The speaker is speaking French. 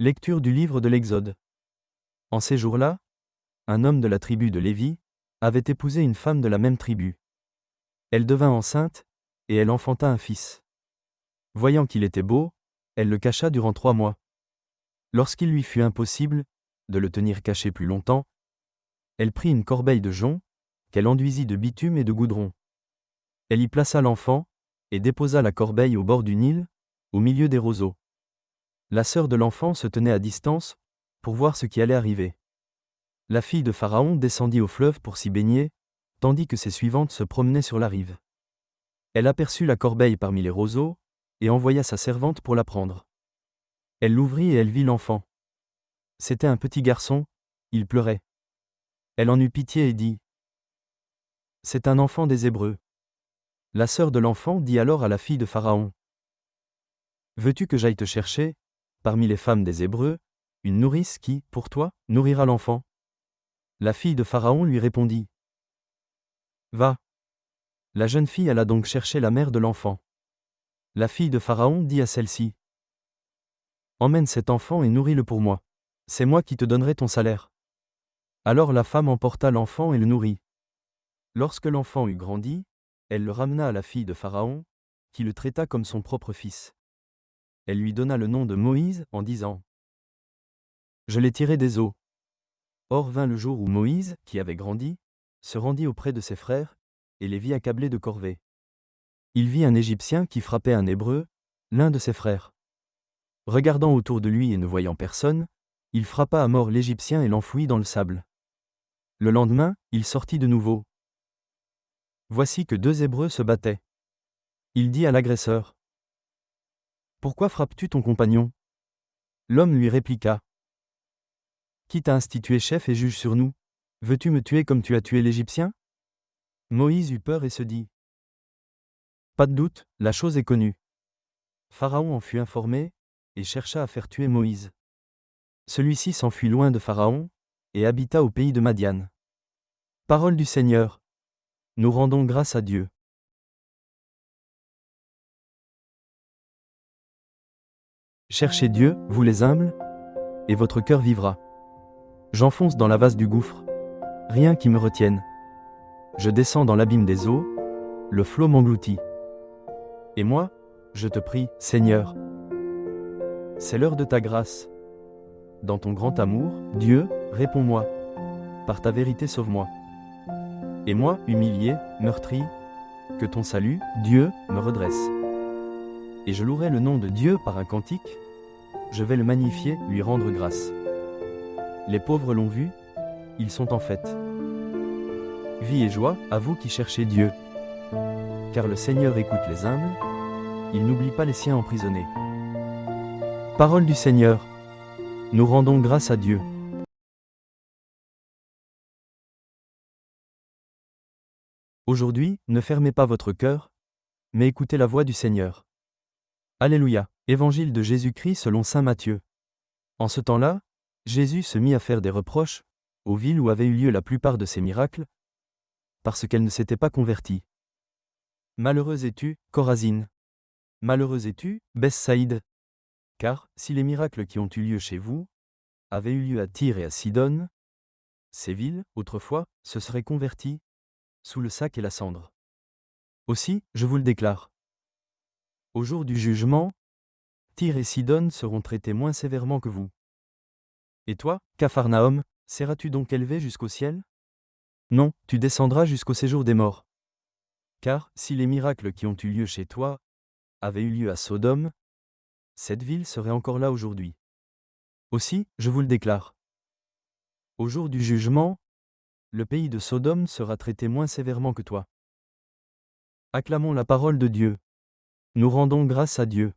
Lecture du livre de l'Exode. En ces jours-là, un homme de la tribu de Lévi avait épousé une femme de la même tribu. Elle devint enceinte, et elle enfanta un fils. Voyant qu'il était beau, elle le cacha durant 3 mois. Lorsqu'il lui fut impossible de le tenir caché plus longtemps, elle prit une corbeille de jonc, qu'elle enduisit de bitume et de goudron. Elle y plaça l'enfant, et déposa la corbeille au bord du Nil, au milieu des roseaux. La sœur de l'enfant se tenait à distance, pour voir ce qui allait arriver. La fille de Pharaon descendit au fleuve pour s'y baigner, tandis que ses suivantes se promenaient sur la rive. Elle aperçut la corbeille parmi les roseaux, et envoya sa servante pour la prendre. Elle l'ouvrit et elle vit l'enfant. C'était un petit garçon, il pleurait. Elle en eut pitié et dit : « C'est un enfant des Hébreux. » La sœur de l'enfant dit alors à la fille de Pharaon : « Veux-tu que j'aille te chercher, parmi les femmes des Hébreux, une nourrice qui, pour toi, nourrira l'enfant ? » La fille de Pharaon lui répondit : « Va. » La jeune fille alla donc chercher la mère de l'enfant. La fille de Pharaon dit à celle-ci : « Emmène cet enfant et nourris-le pour moi. C'est moi qui te donnerai ton salaire. » Alors la femme emporta l'enfant et le nourrit. Lorsque l'enfant eut grandi, elle le ramena à la fille de Pharaon, qui le traita comme son propre fils. Elle lui donna le nom de Moïse en disant : « Je l'ai tiré des eaux. » Or vint le jour où Moïse, qui avait grandi, se rendit auprès de ses frères, et les vit accablés de corvées. Il vit un Égyptien qui frappait un Hébreu, l'un de ses frères. Regardant autour de lui et ne voyant personne, il frappa à mort l'Égyptien et l'enfouit dans le sable. Le lendemain, il sortit de nouveau. Voici que 2 Hébreux se battaient. Il dit à l'agresseur : « Pourquoi frappes-tu ton compagnon ? » L'homme lui répliqua : « Qui t'a institué chef et juge sur nous ? Veux-tu me tuer comme tu as tué l'Égyptien ? » Moïse eut peur et se dit : « Pas de doute, la chose est connue. » Pharaon en fut informé, et chercha à faire tuer Moïse. Celui-ci s'enfuit loin de Pharaon, et habita au pays de Madian. Parole du Seigneur. Nous rendons grâce à Dieu. Cherchez Dieu, vous les humbles, et votre cœur vivra. J'enfonce dans la vase du gouffre. Rien qui me retienne. Je descends dans l'abîme des eaux, le flot m'engloutit. Et moi, je te prie, Seigneur. C'est l'heure de ta grâce. Dans ton grand amour, Dieu, réponds-moi. Par ta vérité sauve-moi. Et moi, humilié, meurtri, que ton salut, Dieu, me redresse. Et je louerai le nom de Dieu par un cantique, je vais le magnifier, lui rendre grâce. Les pauvres l'ont vu, ils sont en fête. Vie et joie à vous qui cherchez Dieu. Car le Seigneur écoute les humbles, il n'oublie pas les siens emprisonnés. Parole du Seigneur. Nous rendons grâce à Dieu. Aujourd'hui, ne fermez pas votre cœur, mais écoutez la voix du Seigneur. Alléluia. Évangile de Jésus-Christ selon saint Matthieu. En ce temps-là, Jésus se mit à faire des reproches aux villes où avaient eu lieu la plupart de ses miracles, parce qu'elles ne s'étaient pas converties. Malheureuse es-tu, Chorazine. Malheureuse es-tu, Bethsaïde. Car, si les miracles qui ont eu lieu chez vous avaient eu lieu à Tyr et à Sidon, ces villes, autrefois, se seraient converties sous le sac et la cendre. Aussi, je vous le déclare. Au jour du jugement, Tyr et Sidon seront traités moins sévèrement que vous. Et toi, Capharnaüm, seras-tu donc élevé jusqu'au ciel ? Non, tu descendras jusqu'au séjour des morts. Car, si les miracles qui ont eu lieu chez toi avaient eu lieu à Sodome, cette ville serait encore là aujourd'hui. Aussi, je vous le déclare. Au jour du jugement, le pays de Sodome sera traité moins sévèrement que toi. Acclamons la parole de Dieu. Nous rendons grâce à Dieu.